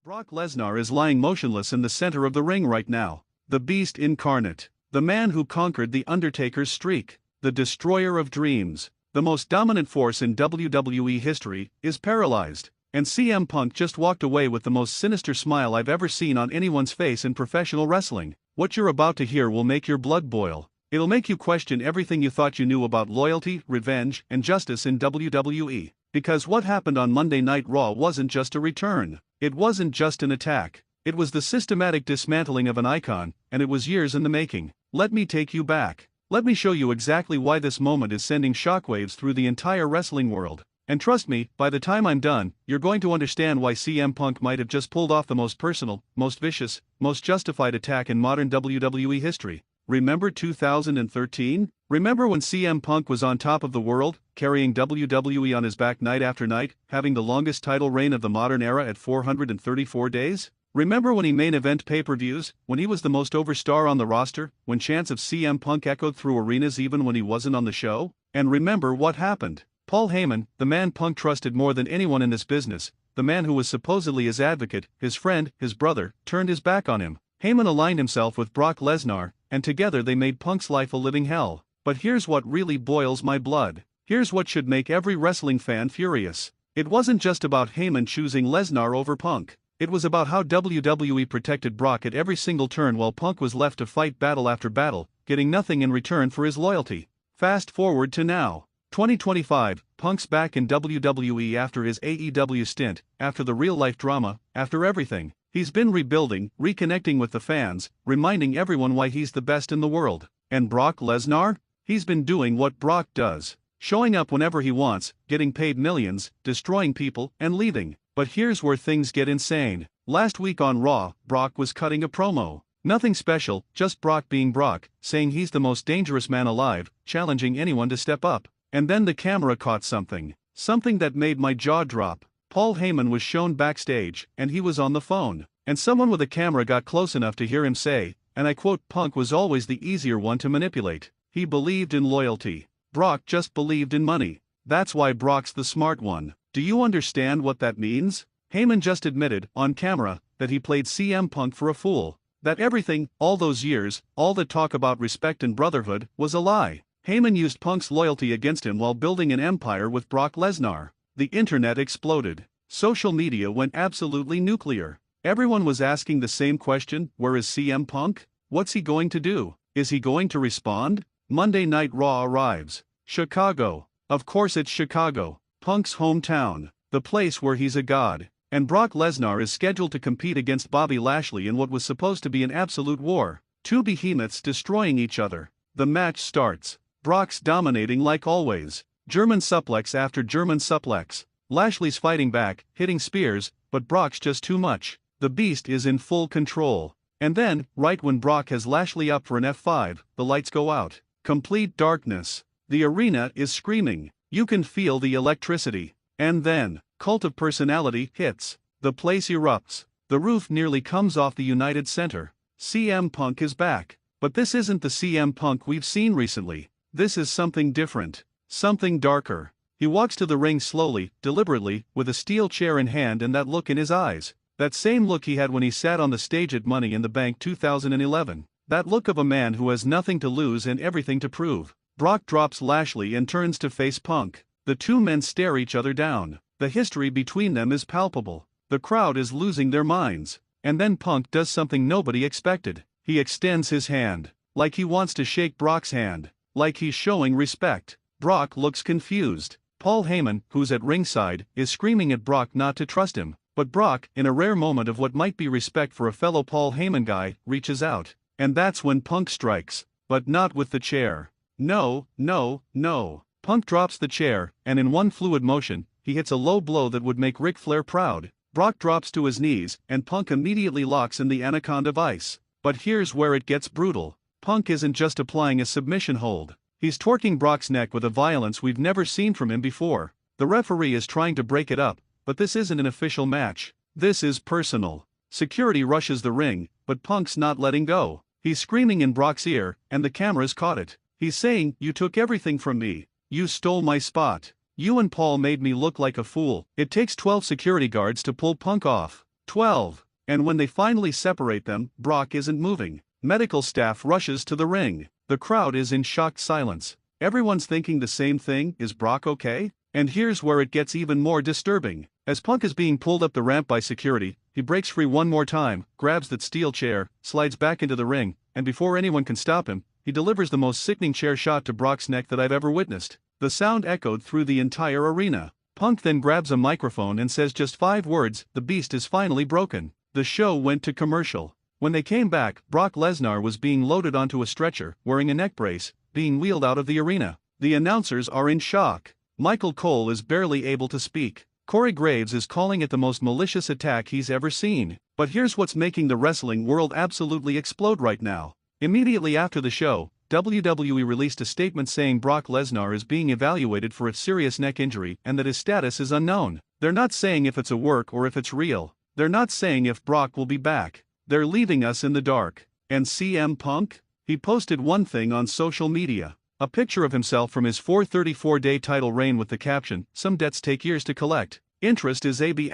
Brock Lesnar is lying motionless in the center of the ring right now. The Beast incarnate. The man who conquered The Undertaker's streak. The destroyer of dreams. The most dominant force in WWE history is paralyzed. And CM Punk just walked away with the most sinister smile I've ever seen on anyone's face in professional wrestling. What you're about to hear will make your blood boil. It'll make you question everything you thought you knew about loyalty, revenge, and justice in WWE. Because what happened on Monday Night Raw wasn't just a return. It wasn't just an attack. It was the systematic dismantling of an icon, and it was years in the making. Let me take you back. Let me show you exactly why this moment is sending shockwaves through the entire wrestling world. And trust me, by the time I'm done, you're going to understand why CM Punk might have just pulled off the most personal, most vicious, most justified attack in modern WWE history. Remember 2013? Remember when CM Punk was on top of the world, carrying WWE on his back night after night, having the longest title reign of the modern era at 434 days? Remember when he main event pay-per-views, when he was the most over star on the roster, when chants of CM Punk echoed through arenas even when he wasn't on the show? And remember what happened. Paul Heyman, the man Punk trusted more than anyone in this business, the man who was supposedly his advocate, his friend, his brother, turned his back on him. Heyman aligned himself with Brock Lesnar, and together they made Punk's life a living hell. But here's what really boils my blood. Here's what should make every wrestling fan furious. It wasn't just about Heyman choosing Lesnar over Punk. It was about how WWE protected Brock at every single turn while Punk was left to fight battle after battle, getting nothing in return for his loyalty. Fast forward to now. 2025, Punk's back in WWE after his AEW stint, after the real-life drama, after everything. He's been rebuilding, reconnecting with the fans, reminding everyone why he's the best in the world. And Brock Lesnar? He's been doing what Brock does. Showing up whenever he wants, getting paid millions, destroying people, and leaving. But here's where things get insane. Last week on Raw, Brock was cutting a promo. Nothing special, just Brock being Brock, saying he's the most dangerous man alive, challenging anyone to step up. And then the camera caught something. Something that made my jaw drop. Paul Heyman was shown backstage, and he was on the phone. And someone with a camera got close enough to hear him say, and I quote, "Punk was always the easier one to manipulate. He believed in loyalty. Brock just believed in money. That's why Brock's the smart one." Do you understand what that means? Heyman just admitted, on camera, that he played CM Punk for a fool. That everything, all those years, all the talk about respect and brotherhood, was a lie. Heyman used Punk's loyalty against him while building an empire with Brock Lesnar. The internet exploded. Social media went absolutely nuclear. Everyone was asking the same question, where is CM Punk? What's he going to do? Is he going to respond? Monday Night Raw arrives. Chicago. Of course it's Chicago. Punk's hometown. The place where he's a god. And Brock Lesnar is scheduled to compete against Bobby Lashley in what was supposed to be an absolute war. Two behemoths destroying each other. The match starts. Brock's dominating like always. German suplex after German suplex. Lashley's fighting back, hitting spears, but Brock's just too much. The Beast is in full control. And then, right when Brock has Lashley up for an F5, the lights go out. Complete darkness. The arena is screaming. You can feel the electricity. And then, Cult of Personality hits. The place erupts. The roof nearly comes off the United Center. CM Punk is back. But this isn't the CM Punk we've seen recently. This is something different. Something darker. He walks to the ring slowly, deliberately, with a steel chair in hand and that look in his eyes. That same look he had when he sat on the stage at Money in the Bank 2011. That look of a man who has nothing to lose and everything to prove. Brock drops Lashley and turns to face Punk. The two men stare each other down. The history between them is palpable. The crowd is losing their minds. And then Punk does something nobody expected. He extends his hand. Like he wants to shake Brock's hand. Like he's showing respect. Brock looks confused. Paul Heyman, who's at ringside, is screaming at Brock not to trust him. But Brock, in a rare moment of what might be respect for a fellow Paul Heyman guy, reaches out. And that's when Punk strikes. But not with the chair. No, no, no. Punk drops the chair, and in one fluid motion, he hits a low blow that would make Ric Flair proud. Brock drops to his knees, and Punk immediately locks in the Anaconda Vice. But here's where it gets brutal. Punk isn't just applying a submission hold. He's torquing Brock's neck with a violence we've never seen from him before. The referee is trying to break it up, but this isn't an official match. This is personal. Security rushes the ring, but Punk's not letting go. He's screaming in Brock's ear, and the cameras caught it. He's saying, "You took everything from me. You stole my spot. You and Paul made me look like a fool." It takes 12 security guards to pull Punk off. 12. And when they finally separate them, Brock isn't moving. Medical staff rushes to the ring. The crowd is in shocked silence. Everyone's thinking the same thing: is Brock okay? And here's where it gets even more disturbing. As Punk is being pulled up the ramp by security, he breaks free one more time, grabs that steel chair, slides back into the ring, and before anyone can stop him, he delivers the most sickening chair shot to Brock's neck that I've ever witnessed. The sound echoed through the entire arena. Punk then grabs a microphone and says just 5 words: "The beast is finally broken." The show went to commercial. When they came back, Brock Lesnar was being loaded onto a stretcher, wearing a neck brace, being wheeled out of the arena. The announcers are in shock. Michael Cole is barely able to speak. Corey Graves is calling it the most malicious attack he's ever seen. But here's what's making the wrestling world absolutely explode right now. Immediately after the show, WWE released a statement saying Brock Lesnar is being evaluated for a serious neck injury and that his status is unknown. They're not saying if it's a work or if it's real. They're not saying if Brock will be back. They're leaving us in the dark. And CM Punk? He posted one thing on social media. A picture of himself from his 434-day title reign with the caption, "Some debts take years to collect. Interest is AB**********.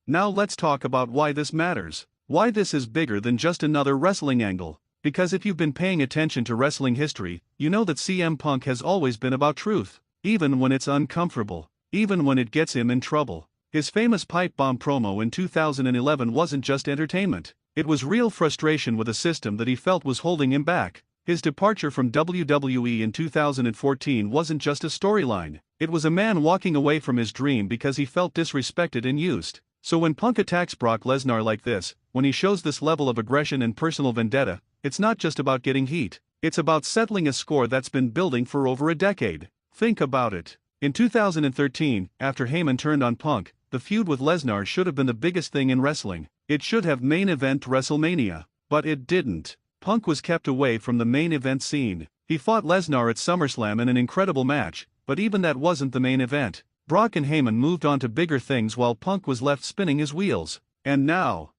Now let's talk about why this matters. Why this is bigger than just another wrestling angle. Because if you've been paying attention to wrestling history, you know that CM Punk has always been about truth. Even when it's uncomfortable. Even when it gets him in trouble. His famous pipe bomb promo in 2011 wasn't just entertainment. It was real frustration with a system that he felt was holding him back. His departure from WWE in 2014 wasn't just a storyline. It was a man walking away from his dream because he felt disrespected and used. So when Punk attacks Brock Lesnar like this, when he shows this level of aggression and personal vendetta, it's not just about getting heat. It's about settling a score that's been building for over a decade. Think about it. In 2013, after Heyman turned on Punk, the feud with Lesnar should have been the biggest thing in wrestling. It should have main event WrestleMania. But it didn't. Punk was kept away from the main event scene. He fought Lesnar at SummerSlam in an incredible match, but even that wasn't the main event. Brock and Heyman moved on to bigger things while Punk was left spinning his wheels. And now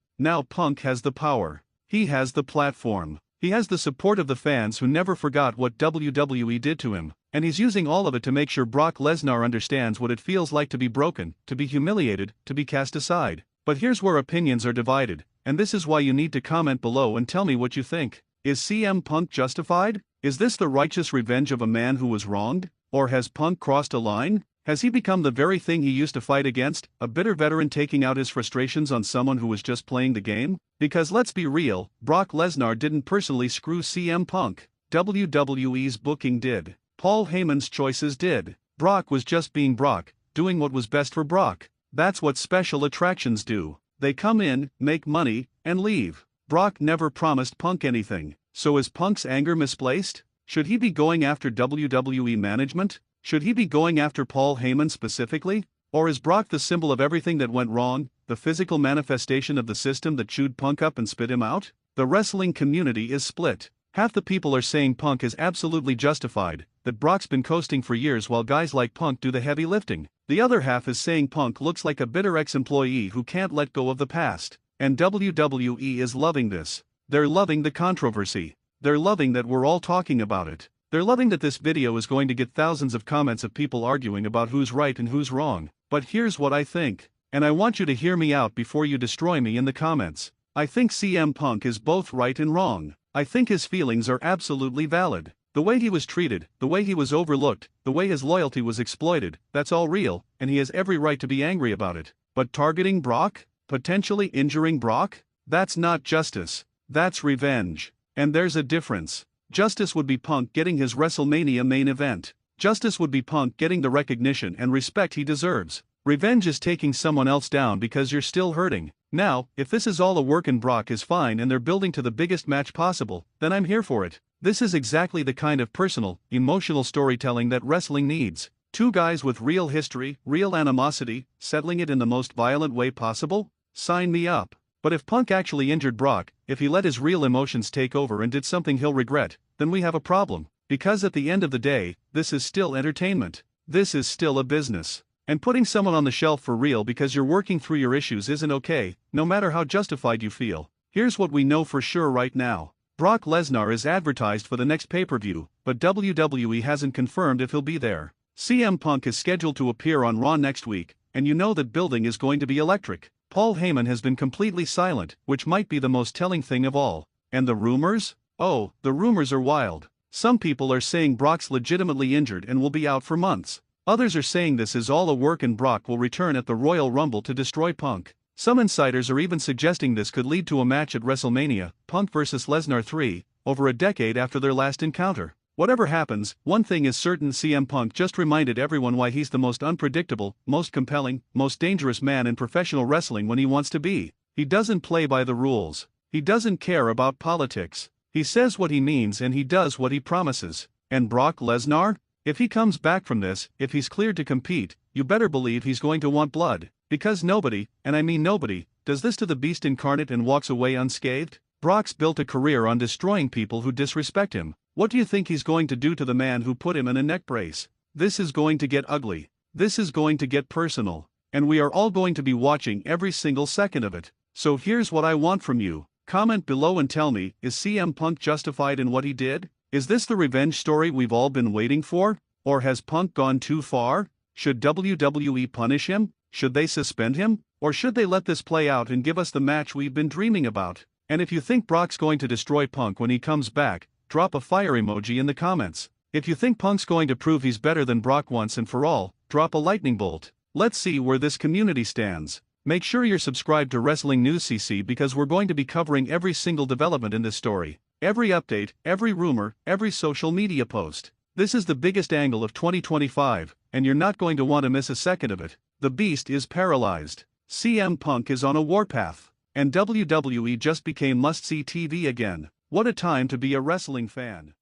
Punk has the power. He has the platform. He has the support of the fans who never forgot what WWE did to him. And he's using all of it to make sure Brock Lesnar understands what it feels like to be broken, to be humiliated, to be cast aside. But here's where opinions are divided, and this is why you need to comment below and tell me what you think. Is CM Punk justified? Is this the righteous revenge of a man who was wronged? Or has Punk crossed a line? Has he become the very thing he used to fight against, a bitter veteran taking out his frustrations on someone who was just playing the game? Because let's be real, Brock Lesnar didn't personally screw CM Punk. WWE's booking did. Paul Heyman's choices did. Brock was just being Brock, doing what was best for Brock. That's what special attractions do. They come in, make money, and leave. Brock never promised Punk anything. So is Punk's anger misplaced? Should he be going after WWE management? Should he be going after Paul Heyman specifically? Or is Brock the symbol of everything that went wrong, the physical manifestation of the system that chewed Punk up and spit him out? The wrestling community is split. Half the people are saying Punk is absolutely justified, that Brock's been coasting for years while guys like Punk do the heavy lifting. The other half is saying Punk looks like a bitter ex-employee who can't let go of the past. And WWE is loving this. They're loving the controversy. They're loving that we're all talking about it. They're loving that this video is going to get thousands of comments of people arguing about who's right and who's wrong. But here's what I think. And I want you to hear me out before you destroy me in the comments. I think CM Punk is both right and wrong. I think his feelings are absolutely valid. The way he was treated, the way he was overlooked, the way his loyalty was exploited, that's all real, and he has every right to be angry about it. But targeting Brock? Potentially injuring Brock? That's not justice. That's revenge. And there's a difference. Justice would be Punk getting his WrestleMania main event. Justice would be Punk getting the recognition and respect he deserves. Revenge is taking someone else down because you're still hurting. Now, if this is all a work and Brock is fine and they're building to the biggest match possible, then I'm here for it. This is exactly the kind of personal, emotional storytelling that wrestling needs. Two guys with real history, real animosity, settling it in the most violent way possible? Sign me up. But if Punk actually injured Brock, if he let his real emotions take over and did something he'll regret, then we have a problem. Because at the end of the day, this is still entertainment. This is still a business. And putting someone on the shelf for real because you're working through your issues isn't okay, no matter how justified you feel. Here's what we know for sure right now. Brock Lesnar is advertised for the next pay-per-view, but WWE hasn't confirmed if he'll be there. CM Punk is scheduled to appear on Raw next week, and you know that building is going to be electric. Paul Heyman has been completely silent, which might be the most telling thing of all. And the rumors? Oh, the rumors are wild. Some people are saying Brock's legitimately injured and will be out for months. Others are saying this is all a work and Brock will return at the Royal Rumble to destroy Punk. Some insiders are even suggesting this could lead to a match at WrestleMania, Punk vs. Lesnar 3, over a decade after their last encounter. Whatever happens, one thing is certain: CM Punk just reminded everyone why he's the most unpredictable, most compelling, most dangerous man in professional wrestling when he wants to be. He doesn't play by the rules. He doesn't care about politics. He says what he means and he does what he promises. And Brock Lesnar? If he comes back from this, if he's cleared to compete, you better believe he's going to want blood. Because nobody, and I mean nobody, does this to the Beast incarnate and walks away unscathed. Brock's built a career on destroying people who disrespect him. What do you think he's going to do to the man who put him in a neck brace? This is going to get ugly. This is going to get personal. And we are all going to be watching every single second of it. So here's what I want from you. Comment below and tell me, is CM Punk justified in what he did? Is this the revenge story we've all been waiting for? Or has Punk gone too far? Should WWE punish him? Should they suspend him? Or should they let this play out and give us the match we've been dreaming about? And if you think Brock's going to destroy Punk when he comes back, drop a fire emoji in the comments. If you think Punk's going to prove he's better than Brock once and for all, drop a lightning bolt. Let's see where this community stands. Make sure you're subscribed to Wrestling News CC because we're going to be covering every single development in this story. Every update, every rumor, every social media post. This is the biggest angle of 2025, and you're not going to want to miss a second of it. The Beast is paralyzed. CM Punk is on a warpath. And WWE just became must-see TV again. What a time to be a wrestling fan.